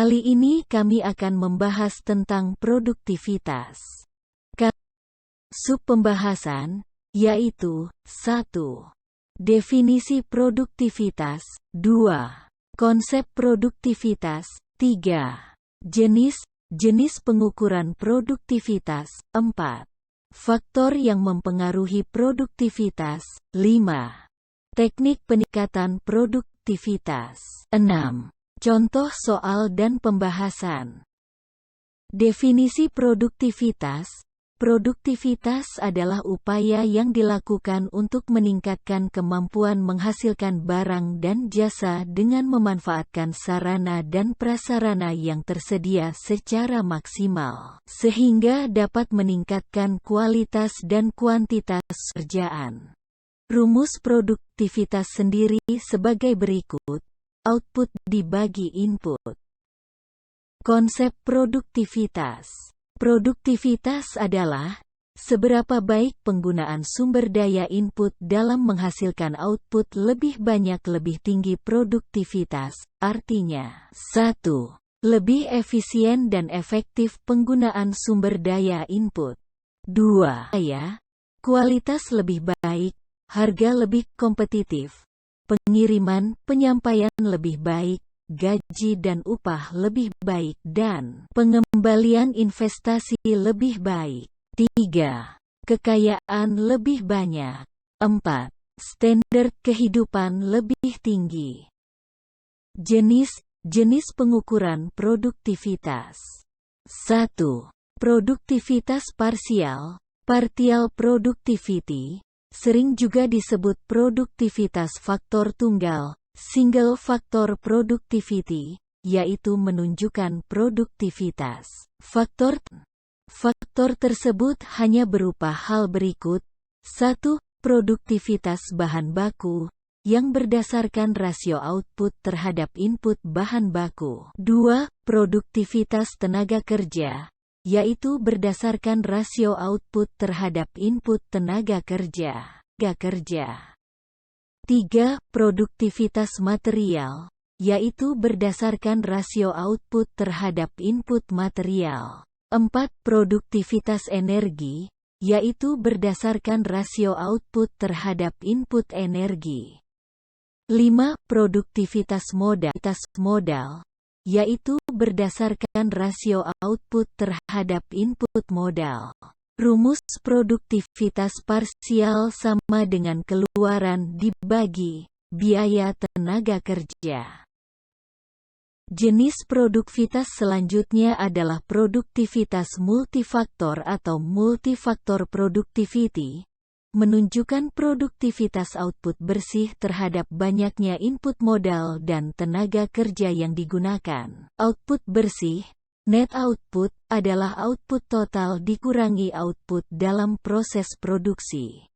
Kali ini kami akan membahas tentang produktivitas. Sub pembahasan, yaitu 1. Definisi produktivitas, 2. Konsep produktivitas, 3. Jenis pengukuran produktivitas, 4. Faktor yang mempengaruhi produktivitas, 5. Teknik peningkatan produktivitas, 6. Contoh soal dan pembahasan. Definisi produktivitas. Produktivitas adalah upaya yang dilakukan untuk meningkatkan kemampuan menghasilkan barang dan jasa dengan memanfaatkan sarana dan prasarana yang tersedia secara maksimal, sehingga dapat meningkatkan kualitas dan kuantitas pekerjaan. Rumus produktivitas sendiri sebagai berikut. Output dibagi input. Konsep produktivitas. Produktivitas adalah seberapa baik penggunaan sumber daya input dalam menghasilkan output lebih banyak lebih tinggi produktivitas, artinya 1. Lebih efisien dan efektif penggunaan sumber daya input. 2. Kualitas lebih baik, harga lebih kompetitif. Pengiriman, penyampaian lebih baik, gaji dan upah lebih baik dan pengembalian investasi lebih baik. 3. Kekayaan lebih banyak. 4. Standar kehidupan lebih tinggi. Jenis pengukuran produktivitas. 1. Produktivitas parsial, partial productivity. Sering juga disebut produktivitas faktor tunggal, single factor productivity, yaitu menunjukkan produktivitas. Faktor tersebut hanya berupa hal berikut. 1. Produktivitas bahan baku, yang berdasarkan rasio output terhadap input bahan baku. 2. Produktivitas tenaga kerja, yaitu berdasarkan rasio output terhadap input tenaga kerja. 3. Produktivitas material, yaitu berdasarkan rasio output terhadap input material. 4. Produktivitas energi, yaitu berdasarkan rasio output terhadap input energi. 5. Produktivitas modal, yaitu berdasarkan rasio output terhadap input modal. Rumus produktivitas parsial sama dengan keluaran dibagi biaya tenaga kerja. Jenis produktivitas selanjutnya adalah produktivitas multifaktor atau multifaktor productivity, menunjukkan produktivitas output bersih terhadap banyaknya input modal dan tenaga kerja yang digunakan. Output bersih, net output, adalah output total dikurangi output dalam proses produksi.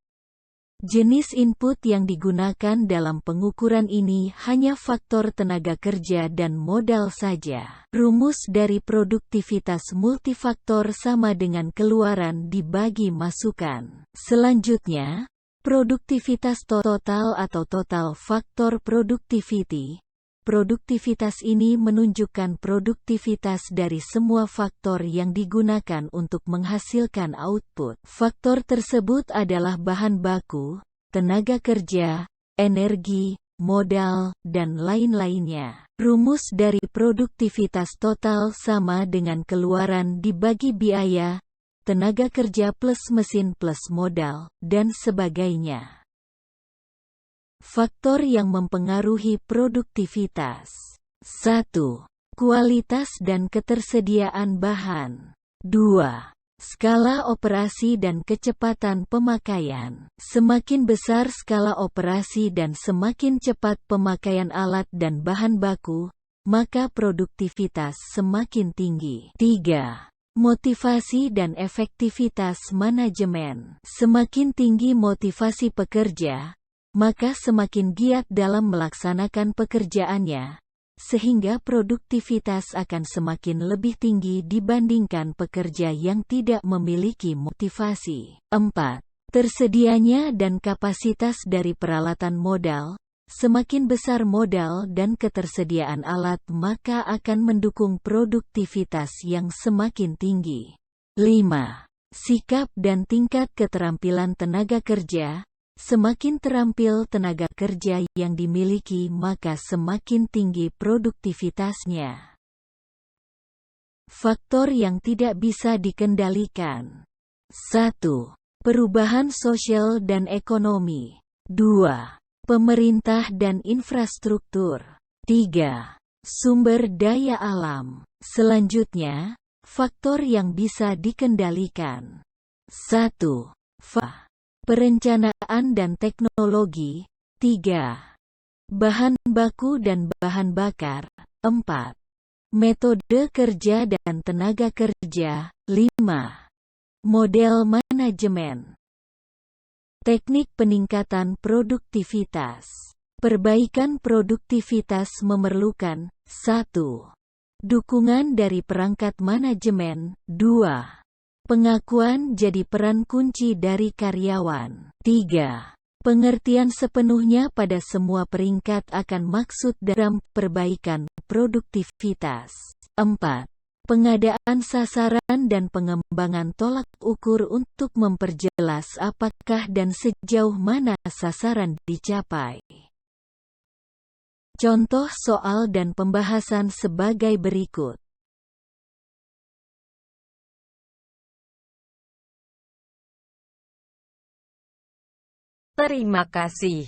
Jenis input yang digunakan dalam pengukuran ini hanya faktor tenaga kerja dan modal saja. Rumus dari produktivitas multifaktor sama dengan keluaran dibagi masukan. Selanjutnya, produktivitas total atau total faktor productivity. Produktivitas ini menunjukkan produktivitas dari semua faktor yang digunakan untuk menghasilkan output. Faktor tersebut adalah bahan baku, tenaga kerja, energi, modal, dan lain-lainnya. Rumus dari produktivitas total sama dengan keluaran dibagi biaya, tenaga kerja plus mesin plus modal, dan sebagainya. Faktor yang mempengaruhi produktivitas. 1. Kualitas dan ketersediaan bahan. 2. Skala operasi dan kecepatan pemakaian. Semakin besar skala operasi dan semakin cepat pemakaian alat dan bahan baku, maka produktivitas semakin tinggi. 3. Motivasi dan efektivitas manajemen. Semakin tinggi motivasi pekerja, maka semakin giat dalam melaksanakan pekerjaannya, sehingga produktivitas akan semakin lebih tinggi dibandingkan pekerja yang tidak memiliki motivasi. 4. Tersedianya dan kapasitas dari peralatan modal, Semakin besar modal dan ketersediaan alat maka akan mendukung produktivitas yang semakin tinggi. 5. Sikap dan tingkat keterampilan tenaga kerja. Semakin terampil tenaga kerja yang dimiliki maka semakin tinggi produktivitasnya. Faktor yang tidak bisa dikendalikan. 1. Perubahan sosial dan ekonomi. 2. Pemerintah dan infrastruktur. 3. Sumber daya alam. Selanjutnya, faktor yang bisa dikendalikan. 1. Perencanaan dan teknologi. 3. Bahan baku dan bahan bakar. 4. Metode kerja dan tenaga kerja. 5. Model manajemen. Teknik peningkatan produktivitas. Perbaikan produktivitas memerlukan 1. Dukungan dari perangkat manajemen. 2. Pengakuan jadi peran kunci dari karyawan. 3. Pengertian sepenuhnya pada semua peringkat akan maksud dalam perbaikan produktivitas. 4. Pengadaan sasaran dan pengembangan tolak ukur untuk memperjelas apakah dan sejauh mana sasaran dicapai. Contoh soal dan pembahasan sebagai berikut. Terima kasih.